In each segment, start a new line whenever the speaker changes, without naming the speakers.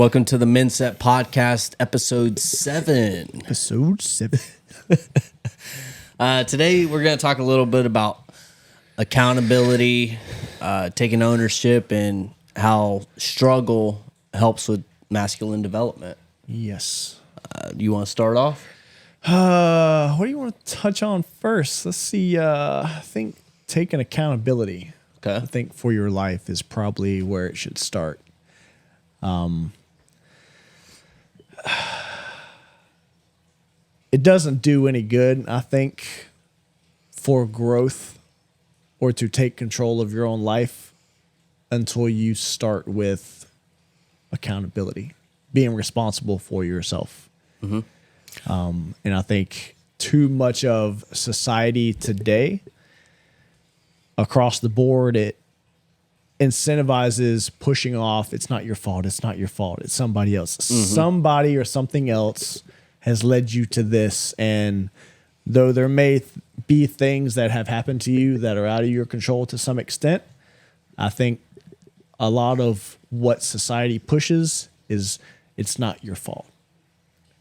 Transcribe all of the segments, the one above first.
Welcome to the Mindset Podcast, episode 7.
Episode 7.
Today, we're going to talk a little bit about accountability, taking ownership, and how struggle helps with masculine development.
Yes.
You want to start off?
What do you want to touch on first? Let's see. I think taking accountability,
Okay.
I think, for your life is probably where it should start. It doesn't do any good, I think, for growth or to take control of your own life until you start with accountability, being responsible for yourself. Mm-hmm. And I think too much of society today, across the board, it incentivizes pushing off. It's not your fault. It's not your fault. It's somebody else. Mm-hmm. Somebody or something else has led you to this. And though there may be things that have happened to you that are out of your control to some extent, I think a lot of what society pushes is it's not your fault.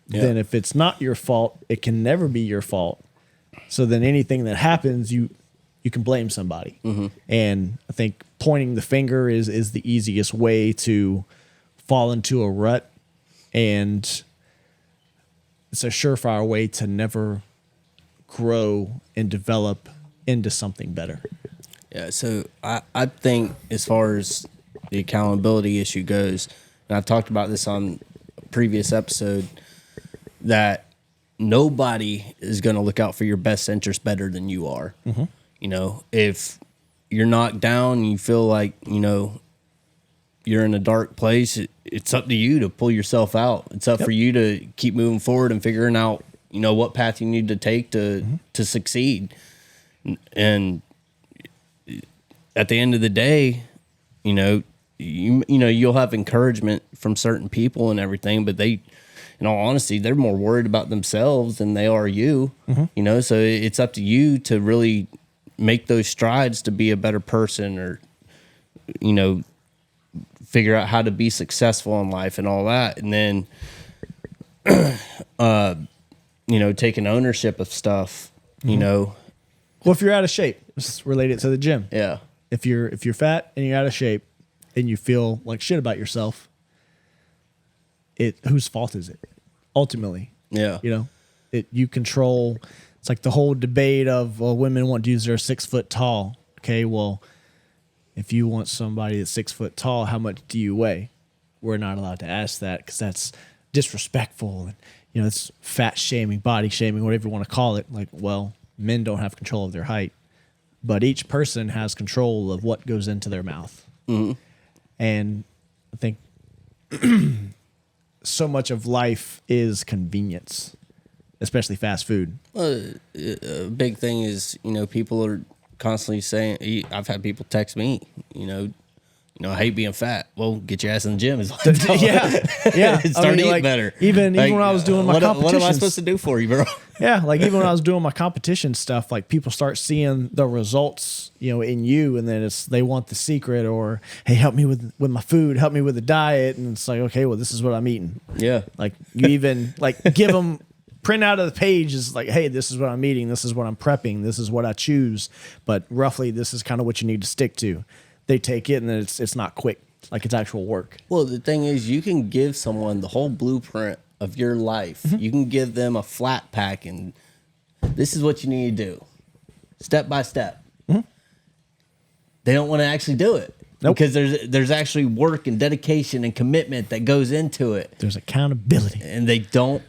Yeah. Then if it's not your fault, it can never be your fault. So then anything that happens, you can blame somebody. Mm-hmm. And I think pointing the finger is the easiest way to fall into a rut, and it's a surefire way to never grow and develop into something better.
Yeah, so I think as far as the accountability issue goes, and I've talked about this on a previous episode, that nobody is going to look out for your best interest better than you are. Mm-hmm. You know, if you're knocked down and you feel like, you know, you're in a dark place, it's up to you to pull yourself out. It's up for you to keep moving forward and figuring out, you know, what path you need to take to succeed. And at the end of the day, you know, you'll have encouragement from certain people and everything, but they, in all honesty, they're more worried about themselves than they are you. Mm-hmm. You know, so it's up to you to really make those strides to be a better person, or, you know, figure out how to be successful in life and all that. And then, you know, taking ownership of stuff, you know.
Well, if you're out of shape, let's relate it to the gym.
Yeah.
If you're fat and you're out of shape and you feel like shit about yourself, whose fault is it? Ultimately.
Yeah.
You know, you control. It's like the whole debate of, well, women want dudes that are 6 foot tall. Okay, well, if you want somebody that's 6 foot tall, how much do you weigh? We're not allowed to ask that because that's disrespectful. And, you know, it's fat shaming, body shaming, whatever you want to call it. Like, well, men don't have control of their height, but each person has control of what goes into their mouth. Mm-hmm. And I think so much of life is convenience, especially fast food.
A big thing is, you know, people are constantly saying, I've had people text me, you know, I hate being fat. Well, get your ass in the gym.
Yeah.
Start eating better.
Even when I was doing my competitions.
What am I supposed to do for you, bro?
Yeah, like even when I was doing my competition stuff, like people start seeing the results, you know, in you, and then they want the secret, or, hey, help me with my food, help me with the diet, and it's like, okay, well, this is what I'm eating.
Yeah.
Like you even like give them print out of the page is like, hey, this is what I'm eating, this is what I'm prepping, this is what I choose, but roughly this is kind of what you need to stick to. They take it, and then it's not quick, like it's actual work.
Well, the thing is, you can give someone the whole blueprint of your life. Mm-hmm. You can give them a flat pack, and this is what you need to do, step by step. Mm-hmm. They don't want to actually do it. Nope. Because there's actually work and dedication and commitment that goes into it.
There's accountability.
And they don't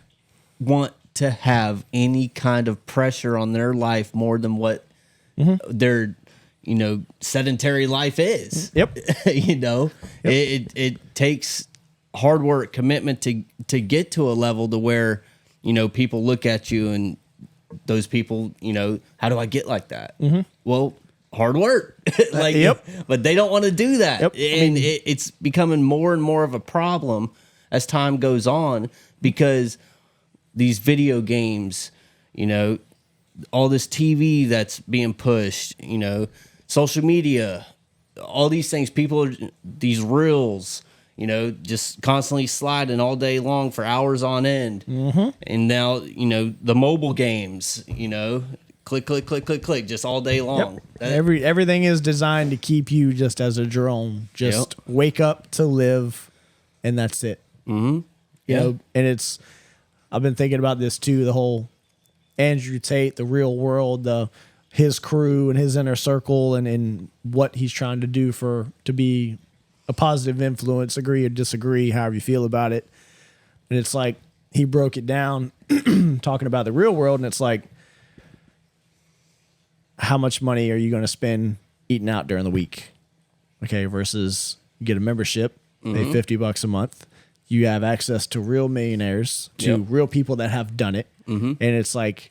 want to have any kind of pressure on their life more than what their, you know, sedentary life is.
Yep.
You know, it takes hard work, commitment to get to a level to where, you know, people look at you and those people, you know, how do I get like that? Mm-hmm. Well, hard work. But they don't want to do that. Yep. And it's becoming more and more of a problem as time goes on, because these video games, you know, all this TV that's being pushed, you know, social media, all these things, these reels, just constantly sliding all day long for hours on end. And now, the mobile games, click, click, click, click, click, just all day long.
Everything is designed to keep you just as a drone. Just wake up to live, and that's it. You know, and I've been thinking about this too, the whole Andrew Tate, the real world, his crew and his inner circle, and what he's trying to do to be a positive influence, agree or disagree, however you feel about it. And it's like, he broke it down talking about the real world, and it's like, how much money are you going to spend eating out during the week? Okay, versus you get a membership, pay $50 a month. You have access to real millionaires, to real people that have done it. And it's like,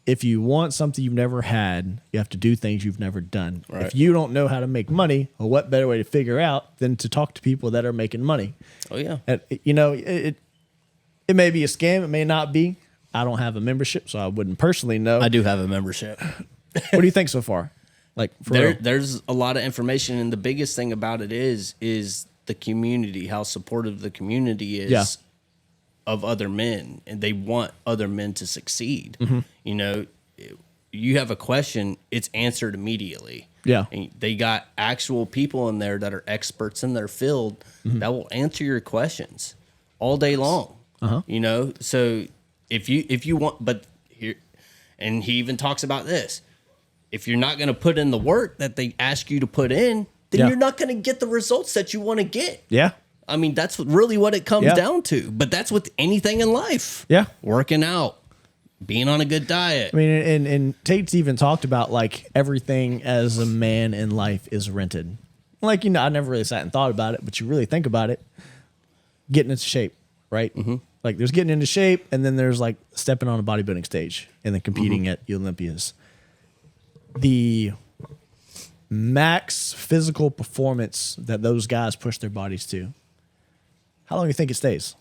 if you want something you've never had, you have to do things you've never done. Right. If you don't know how to make money, well, what better way to figure out than to talk to people that are making money? Oh, yeah. And, it may be a scam. It may not be. I don't have a membership, so I wouldn't personally know.
I do have a membership.
What do you think so far? Like,
there's a lot of information, and the biggest thing about it is the community, how supportive the community is of other men, and they want other men to succeed. You have a question, it's answered immediately. And they got actual people in there that are experts in their field that will answer your questions all day long. So if you want, but here, and he even talks about this, if you're not going to put in the work that they ask you to put in, then you're not going to get the results that you want to get. I mean, that's really what it comes down to. But that's with anything in life. Working out, being on a good diet.
I mean, and Tate's even talked about, like, everything as a man in life is rented. Like, I never really sat and thought about it, but you really think about it, getting into shape, right? Like, there's getting into shape, and then there's, like, stepping on a bodybuilding stage and then competing at the Olympias. The max physical performance that those guys push their bodies to, how long do you think it stays?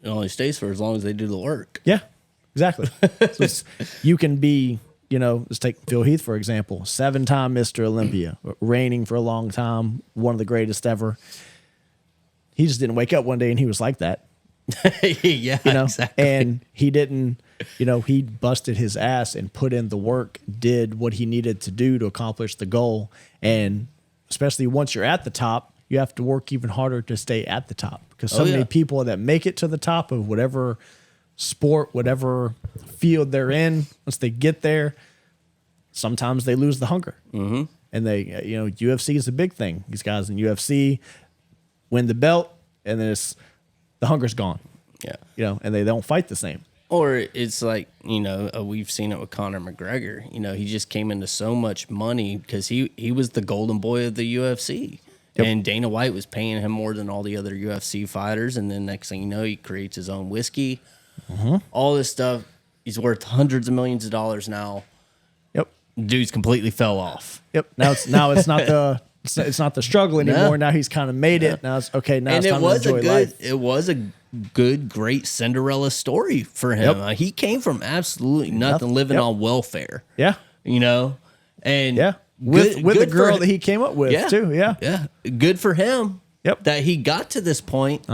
It only stays for as long as they do the work.
Yeah, exactly. So you can be, let's take Phil Heath, for example, 7-time Mr. Olympia, reigning for a long time, one of the greatest ever. He just didn't wake up one day and he was like that. Exactly. And he didn't, he busted his ass and put in the work, did what he needed to do to accomplish the goal. And especially once you're at the top, you have to work even harder to stay at the top, because so many people that make it to the top of whatever sport, whatever field they're in, once they get there, sometimes they lose the hunger. And they, UFC is a big thing. These guys in UFC win the belt, and then the hunger's gone. And they don't fight the same.
Or it's like, we've seen it with Conor McGregor. He just came into so much money because he was the golden boy of the UFC. And Dana White was paying him more than all the other UFC fighters. And then next thing you know, he creates his own whiskey. All this stuff. He's worth hundreds of millions of dollars now. Dude's completely fell off.
Now it's not the it's not the struggle anymore. Now he's kind of made it. Now it's okay. Now it's time to enjoy life.
It was a good, great Cinderella story for him. He came from absolutely nothing, living on welfare. And
with the girl that he came up with too.
Good for him. That he got to this point.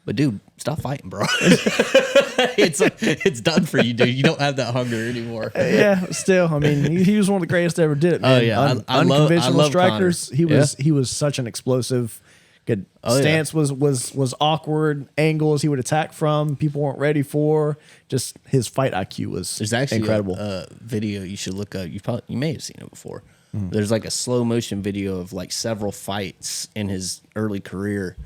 But dude, stop fighting, bro. It's done for you, dude. You don't have that hunger anymore.
Still, I mean, he was one of the greatest to ever did it, man. Unconventional strikers. Conor. He was such an explosive. Good stance was awkward. Angles he would attack from, people weren't ready for. Just his fight IQ was
There's actually
incredible.
A video you should look up. You may have seen it before. There's like a slow motion video of like several fights in his early career,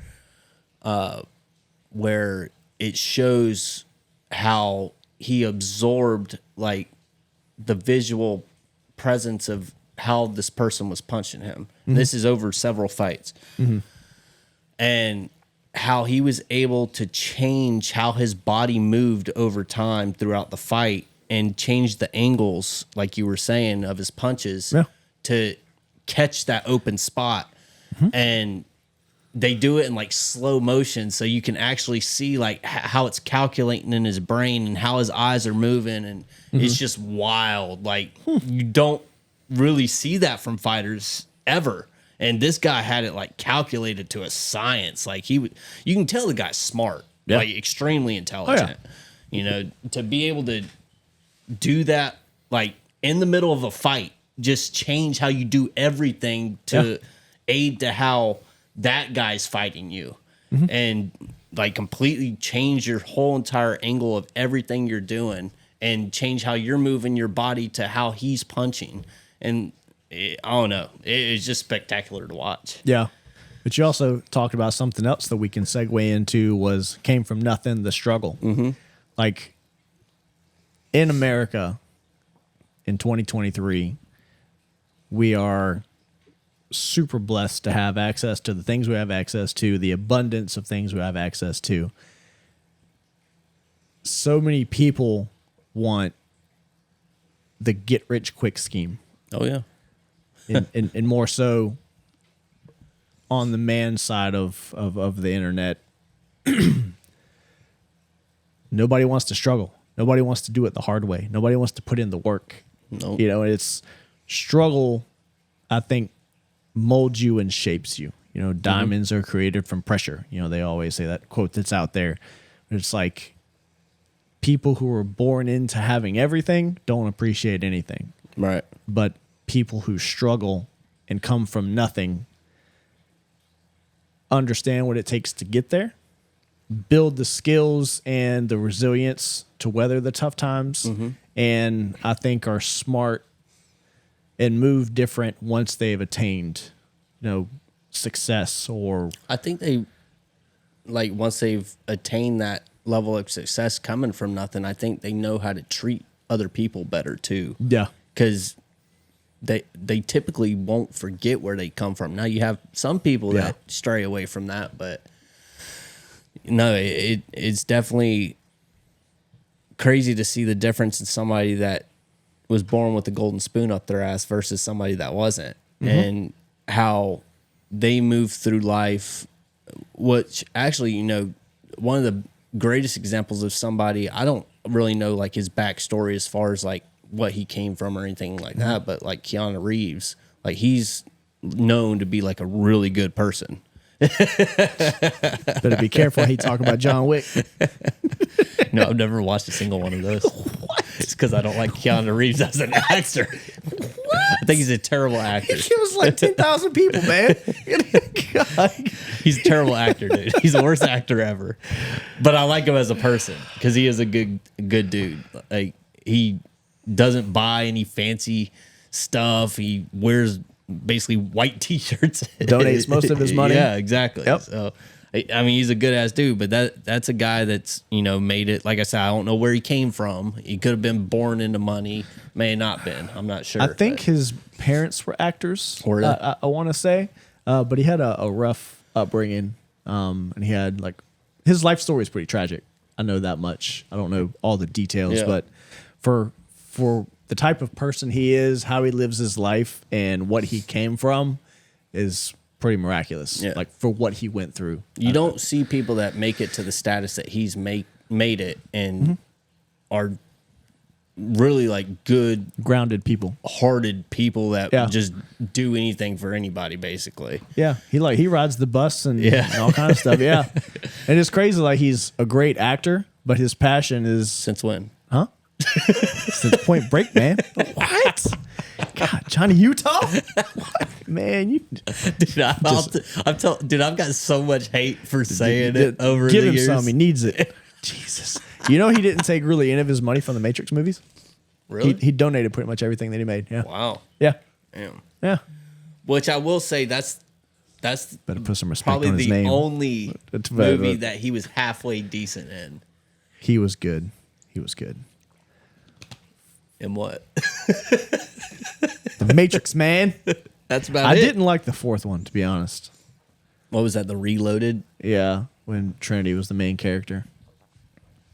where it shows how he absorbed like the visual presence of how this person was punching him. This is over several fights. And how he was able to change how his body moved over time throughout the fight and change the angles, like you were saying, of his punches to catch that open spot. And they do it in like slow motion, so you can actually see like how it's calculating in his brain and how his eyes are moving, and it's just wild. Like you don't really see that from fighters ever. And this guy had it like calculated to a science. Like you can tell the guy's smart, like extremely intelligent. You know, to be able to do that, like in the middle of a fight, just change how you do everything to aid to how that guy's fighting you, and like completely change your whole entire angle of everything you're doing, and change how you're moving your body to how he's punching. And I don't know, it's just spectacular to watch.
Yeah. But you also talked about something else that we can segue into came from nothing, the struggle. Like in America in 2023, we are super blessed to have access to the things we have access to, the abundance of things we have access to. So many people want the get rich quick scheme.
Oh yeah.
and more so on the man side of the internet. Nobody wants to struggle. Nobody wants to do it the hard way. Nobody wants to put in the work.
Nope.
You know, it's struggle, I think, molds you and shapes you. You know, diamonds are created from pressure. You know, they always say that quote that's out there. It's like people who are born into having everything don't appreciate anything.
Right.
But people who struggle and come from nothing understand what it takes to get there, build the skills and the resilience to weather the tough times, and I think are smart and move different once they've attained, you know, success. Or
I think they, like, once they've attained that level of success coming from nothing, I think they know how to treat other people better too.
Yeah.
Because they typically won't forget where they come from. Now you have some people that stray away from that, but no, it's definitely crazy to see the difference in somebody that was born with a golden spoon up their ass versus somebody that wasn't, and how they move through life. Which actually, you know, one of the greatest examples of somebody, I don't really know like his backstory as far as like what he came from or anything like that, but like Keanu Reeves, like he's known to be like a really good person.
better be careful how you talk about John Wick.
No, I've never watched a single one of those. What? It's because I don't like Keanu Reeves as an actor. What? I think he's a terrible actor.
He kills like 10,000 people, man. God.
He's a terrible actor, dude. He's the worst actor ever. But I like him as a person because he is a good dude. Like, he doesn't buy any fancy stuff. He wears basically white t-shirts.
Donates most of his money.
Yeah, exactly.
Yep.
So, I mean, he's a good ass dude, but that's a guy that's, you know, made it. Like I said, I don't know where he came from. He could have been born into money, may have not been. I'm not sure.
I think his parents were actors.
Were they?
I want to say, but he had a rough upbringing, and he had like his life story is pretty tragic. I know that much. I don't know all the details, but for the type of person he is, how he lives his life, and what he came from is pretty miraculous.
Yeah.
Like for what he went through.
You don't see people that make it to the status that he's made it and are really like good,
grounded people,
hearted people that just do anything for anybody, basically.
Yeah, he rides the bus and all kind of stuff. Yeah, and it's crazy. Like he's a great actor, but his passion is
Since when?
huh? Since Point Break, man. What? God, Johnny Utah? What? Man, you
Dude, I've got so much hate for saying it over
give
the
him
years.
some. He needs it. Jesus. You know he didn't take really any of his money from the Matrix movies?
Really?
He donated pretty much everything that he made. Yeah.
Wow.
Yeah.
Damn.
Yeah.
Which I will say that's
Better put some respect
probably
on his
the
name.
only
That's better.
movie that he was halfway decent in.
He was good. He was good.
In what?
The Matrix, man.
That's about
I
it.
didn't like the fourth one, to be honest.
What was that? The Reloaded?
Yeah, when Trinity was the main character.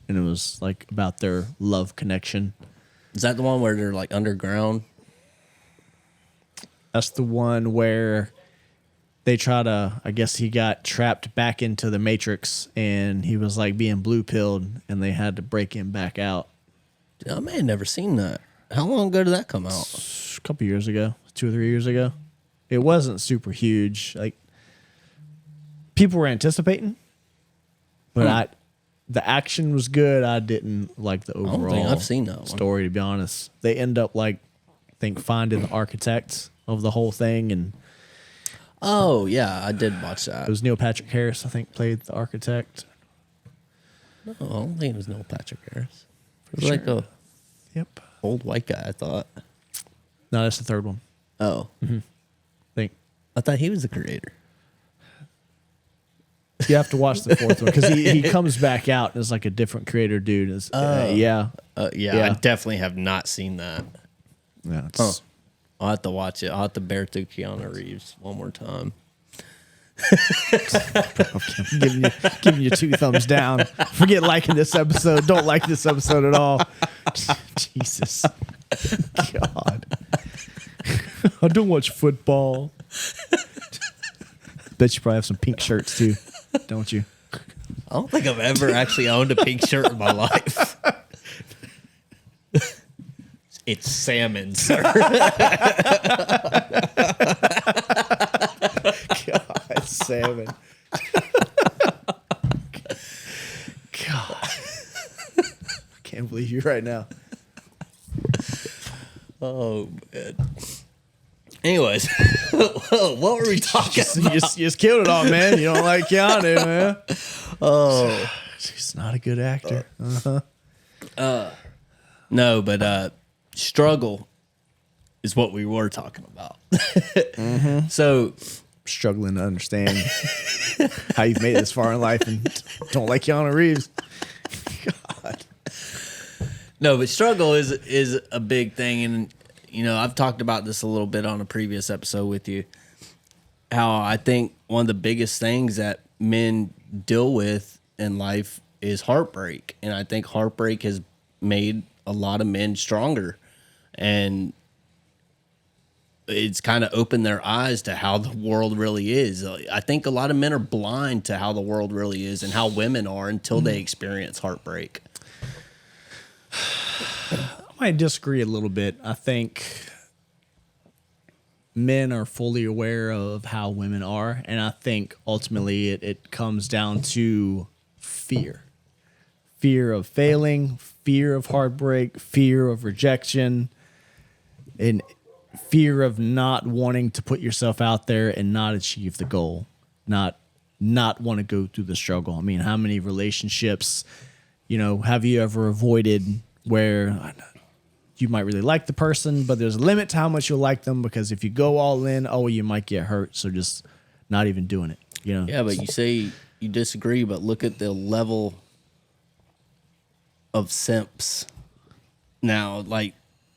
And it was like about their love connection.
Is that the one where they're like underground?
That's the one where they try to, I guess he got trapped back into the Matrix and he was like being blue pilled and they had to break him back out.
I may have never seen that. How long ago did that come out?
A couple years ago, 2 or 3 years ago. It wasn't super huge. Like people were anticipating, but the action was good. I didn't like the overall.
don't think I've seen that one.
Story, to be honest. They end up like, I think, finding the architect of the whole thing, and
Oh yeah, I did watch that.
it was Neil Patrick Harris, I think, played the architect.
No, I don't think it was Neil Patrick Harris. It was
Sure.
like a
Yep.
old white guy. I thought.
No, that's the third one.
Oh,
I think
I thought he was the creator.
you have to watch the fourth one because he comes back out and is like a different creator dude. It's, yeah,
Yeah, I definitely have not seen that.
yeah. It's,
Huh. I'll have to watch it. I'll have to bear through Keanu Reeves one more time.
giving you 2 thumbs down. Forget liking this episode. Don't like this episode at all. Jesus, God. I don't watch football. Bet you probably have some pink shirts too, don't you?
I don't think I've ever actually owned a pink shirt in my life. It's salmon, sir.
God, salmon. God, I can't believe you right now.
Oh man. Anyways, what were we talking
You
about?
just killed it all, man. You don't like Keanu, man.
Oh
He's not a good actor.
no, but struggle is what we were talking about. So
Struggling to understand how you've made it this far in life and don't like Keanu Reeves. God.
no, but struggle is a big thing, and you know I've talked about this a little bit on a previous episode with you. How I think one of the biggest things that men deal with in life is heartbreak, and I think heartbreak has made a lot of men stronger, and it's kind of opened their eyes to how the world really is. I think a lot of men are blind to how the world really is and how women are until they experience heartbreak.
I might disagree a little bit. I think men are fully aware of how women are, and I think ultimately it comes down to fear. Fear of failing, fear of heartbreak, fear of rejection, and fear of not wanting to put yourself out there and not achieve the goal, not want to go through the struggle. I mean, how many relationships, have you ever avoided where you might really like the person, but there's a limit to how much you'll like them because if you go all in, you might get hurt. So just not even doing it,
Yeah, but you say you disagree, but look at the level of simps now. Like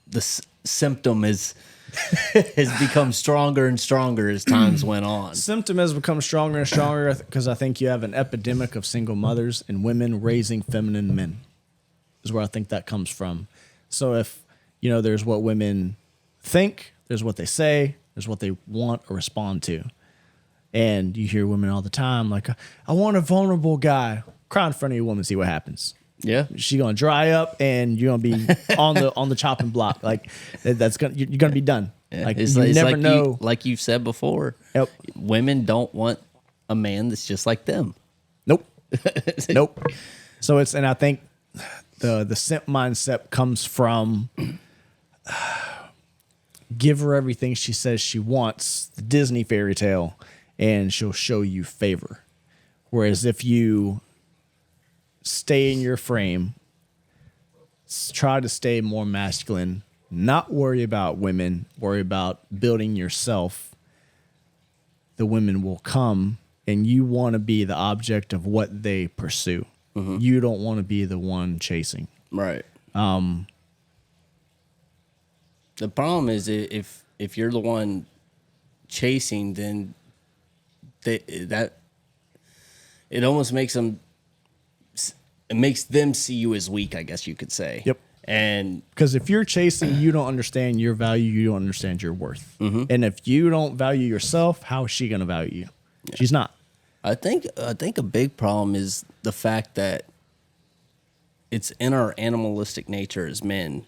the symptom has become stronger and stronger as times went on.
Symptom has become stronger and stronger because I think you have an epidemic of single mothers and women raising feminine men is where I think that comes from. So if, there's what women think, there's what they say, there's what they want or respond to. And you hear women all the time like, I want a vulnerable guy. Cry in front of your woman, see what happens.
Yeah,
She's gonna dry up, and you're gonna be on the chopping block. Like you're gonna be done.
yeah.
Like
It's
you never
like
know.
like you've said before.
Yep.
Women don't want a man that's just like them.
Nope. Nope. So and I think the simp mindset comes from give her everything she says she wants, the Disney fairy tale, and she'll show you favor. Whereas if you stay in your frame, try to stay more masculine, not worry about women, worry about building yourself, the women will come, and you want to be the object of what they pursue. You don't want to be the one chasing.
Right. The problem is if you're the one chasing, then that it almost makes them see you as weak, I guess you could say.
Yep.
And
Because if you're chasing, you don't understand your value, you don't understand your worth. And if you don't value yourself, how is she going to value you? Yeah. She's not.
I think a big problem is the fact that it's in our animalistic nature as men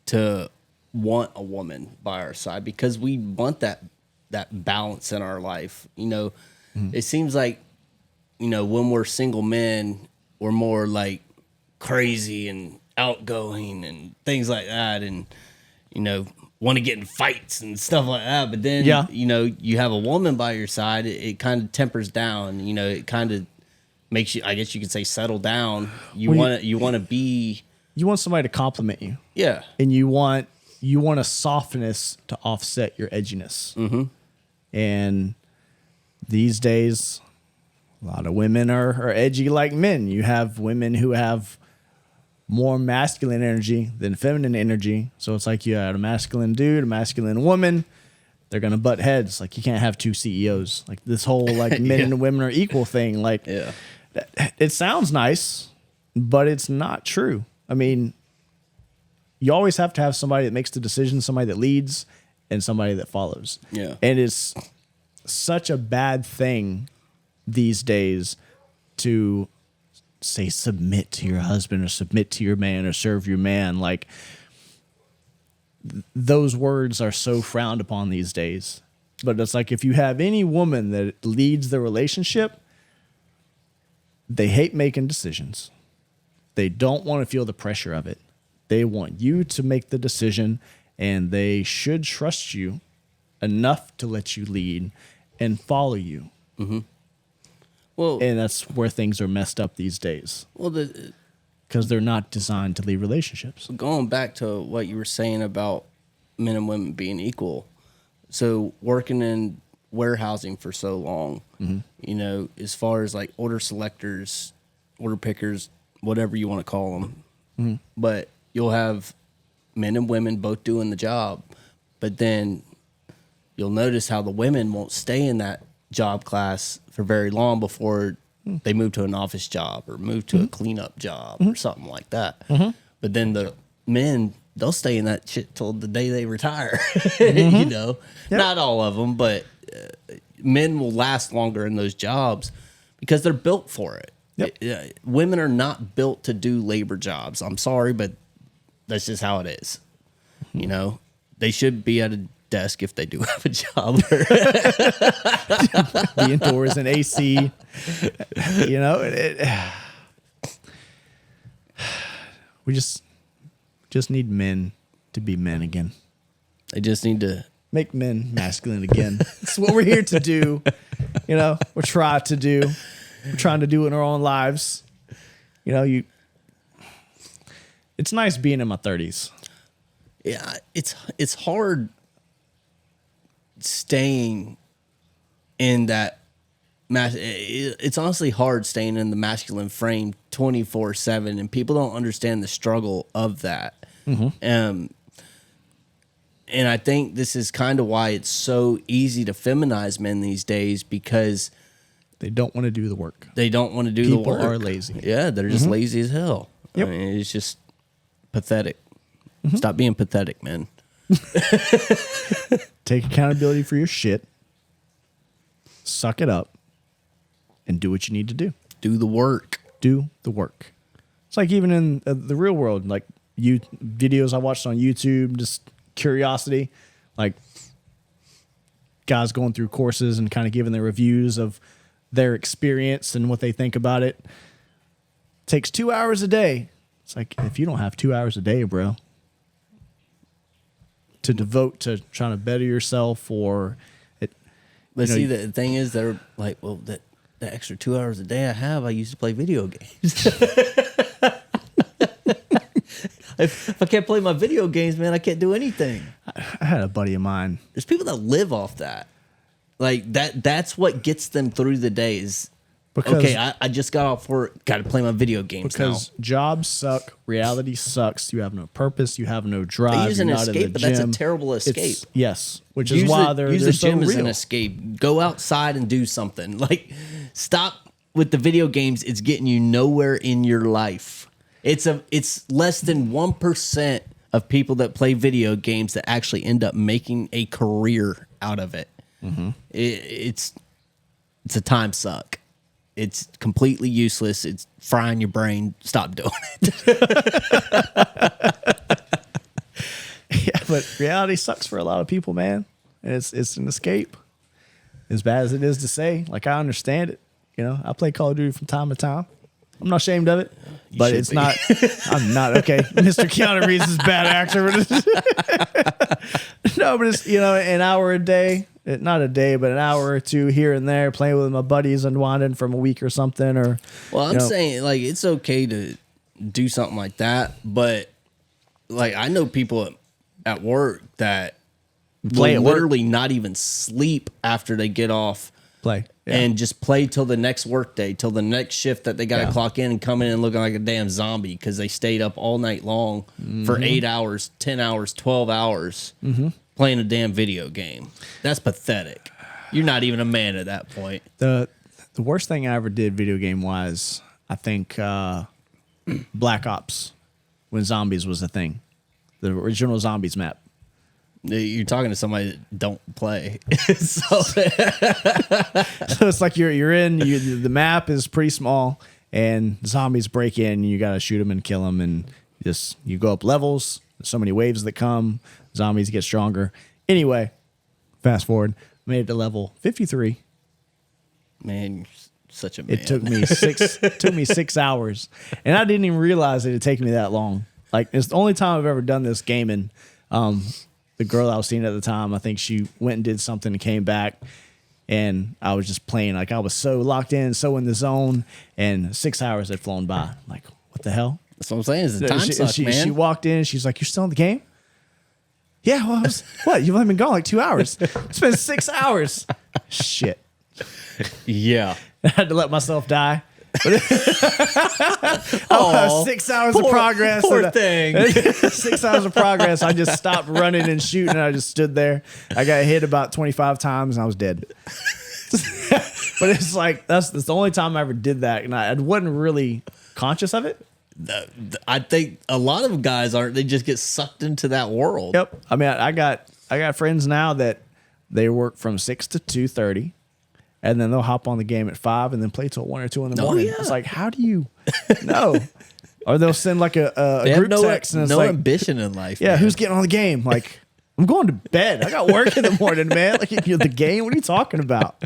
to want a woman by our side because we want that that balance in our life. It seems like, when we're single men, we're more like crazy and outgoing and things like that, and want to get in fights and stuff like that. But then you have a woman by your side, it kind of tempers down. It kind of makes you, I guess you could say, settle down. You want to be.
You want somebody to compliment you.
Yeah.
And you want a softness to offset your edginess. Mm-hmm. And these days, a lot of women are edgy like men. You have women who have more masculine energy than feminine energy. So it's like you had a masculine dude, a masculine woman. They're going to butt heads. Like, you can't have two CEOs. Like, this whole, like, men and women are equal thing. Like, it sounds nice, but it's not true. I mean, you always have to have somebody that makes the decision, somebody that leads, and somebody that follows.
Yeah.
And it's such a bad thing these days to say submit to your husband or submit to your man or serve your man. Like, those words are so frowned upon these days. But it's like, if you have any woman that leads the relationship, they hate making decisions. They don't want to feel the pressure of it. They want you to make the decision, and they should trust you enough to let you lead and follow you.
Mm-hmm. Well,
and that's where things are messed up these days. Well, because they're not designed to lead relationships.
Going back to what you were saying about men and women being equal. So working in warehousing for so long, as far as like order selectors, order pickers, whatever you want to call them, but you'll have men and women both doing the job, but then you'll notice how the women won't stay in that job class for very long before they move to an office job or move to a cleanup job or something like that. But then the men, they'll stay in that shit till the day they retire. Not all of them, but men will last longer in those jobs because they're built for it. Women are not built to do labor jobs. I'm sorry, but that's just how it is. They should be at a desk if they do have a job.
Be indoors in AC. We just need men to be men again.
They just need to
make men masculine again. That's what we're here to do. We're trying to do. We're trying to do it in our own lives. It's nice being in my 30s.
Yeah, it's hard staying in that. It's honestly hard staying in the masculine frame 24/7, and people don't understand the struggle of that. And I think this is kind of why it's so easy to feminize men these days, because
they don't want to do the work.
They don't want to do the work.
People are lazy.
Yeah, they're just lazy as hell.
Yep.
I mean, it's just pathetic. Stop being pathetic, man.
Take accountability for your shit. Suck it up. And do what you need to do.
Do the work.
Do the work. It's like even in the real world, like videos I watched on YouTube, just curiosity, like guys going through courses and kind of giving their reviews of their experience and what they think about it. Takes 2 hours a day. It's like, if you don't have 2 hours a day, bro, to devote to trying to better yourself or it.
But see, the thing is, they're like, well, the extra 2 hours a day I have, I used to play video games. If I can't play my video games, man, I can't do anything.
I had a buddy of mine.
There's people that live off that. Like that's what gets them through the days. Because, okay, I just got off work, got to play my video games
because jobs suck, reality sucks. You have no purpose, you have no drive.
They use an escape, but that's a terrible escape.
Yes, which is why they're
use the gym
so
as an escape. Go outside and do something. Like, stop with the video games. It's getting you nowhere in your life. It's less than 1% of people that play video games that actually end up making a career out of it. It's a time suck. It's completely useless. It's frying your brain. Stop doing it.
Yeah, but reality sucks for a lot of people, man. And it's an escape. as bad as it is to say, like I understand it. You know, I play Call of Duty from time to time. I'm not ashamed of it, but it's not. I'm not okay. Mr. Keanu Reeves is a bad actor. No, but it's an hour a day, not a day, but an hour or two here and there, playing with my buddies, unwinding from a week or something. Or
I'm saying like it's okay to do something like that, but like I know people at work that will literally not even sleep after they get off.
Play. Yeah.
And just play till the next work day, till the next shift that they got to clock in and come in and looking like a damn zombie because they stayed up all night long for 8 hours, 10 hours, 12 hours playing a damn video game. That's pathetic. You're not even a man at that point.
The worst thing I ever did video game wise, I think Black Ops, when zombies was a thing. The original zombies map.
You're talking to somebody that don't play. So
it's like you're in, the map is pretty small and zombies break in and you got to shoot them and kill them. And you go up levels. There's so many waves that come. Zombies get stronger. Anyway, fast forward, made it to level 53.
Man, you're such a man.
It took me 6 hours and I didn't even realize it had taken me that long. Like it's the only time I've ever done this gaming. The girl I was seeing at the time, I think she went and did something and came back, and I was just playing. Like I was so locked in, so in the zone, and 6 hours had flown by. I'm like, what the hell?
That's what I'm saying. It's a time suck, man.
She walked in. She's like, "You're still in the game?" Yeah. Well, what? You've only been gone like 2 hours. It's been 6 hours. Shit.
Yeah.
I had to let myself die. 6 hours of progress.
Poor thing.
6 hours of progress. I just stopped running and shooting. And I just stood there. I got hit about 25 times and I was dead. But it's like that's the only time I ever did that, and I wasn't really conscious of it.
I think a lot of guys aren't. They just get sucked into that world.
Yep. I mean, I got friends now that they work from 6 to 2:30. And then they'll hop on the game at 5 and then play till 1 or 2 in the morning.
Yeah.
It's like, how do you know? Or they'll send like a group text and it's like,
ambition in life.
Yeah,
man.
Who's getting on the game? Like, I'm going to bed. I got work in the morning, man. Like, the game? What are you talking about?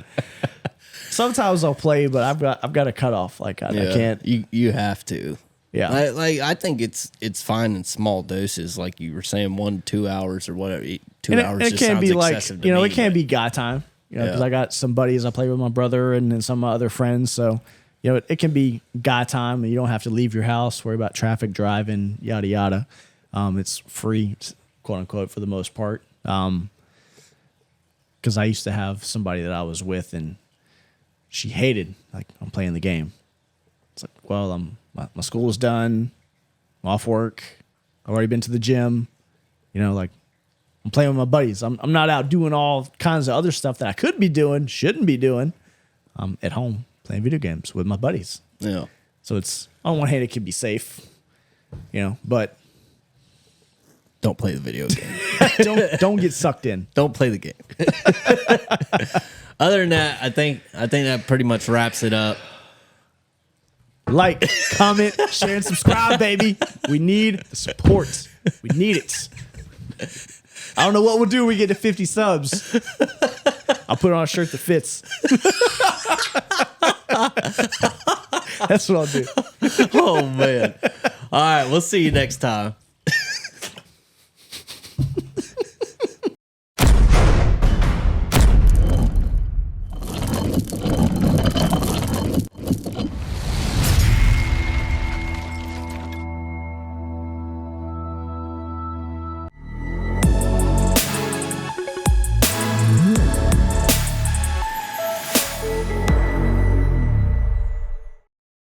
Sometimes I'll play, but I've got to cut off. Like, I can't.
You have to.
Yeah.
I think it's fine in small doses, like you were saying, 1 to 2 hours or whatever. 2 hours
it
just
can
sounds
be like,
excessive to me,
it can be guy time. Because I got some buddies I play with my brother and then some of my other friends. So, it can be guy time and you don't have to leave your house, worry about traffic, driving, yada, yada. It's free, quote unquote, for the most part. Because I used to have somebody that I was with and she hated, like, I'm playing the game. It's like, well, my school is done. I'm off work. I've already been to the gym. Like, I'm playing with my buddies. I'm not out doing all kinds of other stuff that I could be doing, shouldn't be doing. I'm at home playing video games with my buddies.
Yeah.
So it's, on one hand, it can be safe, but
don't play the video game.
don't get sucked in.
Don't play the game. Other than that, I think that pretty much wraps it up.
Like, comment, share, and subscribe, baby. We need the support. We need it. I don't know what we'll do when we get to 50 subs. I'll put on a shirt that fits. That's what I'll do.
Oh, man. All right. We'll see you next time.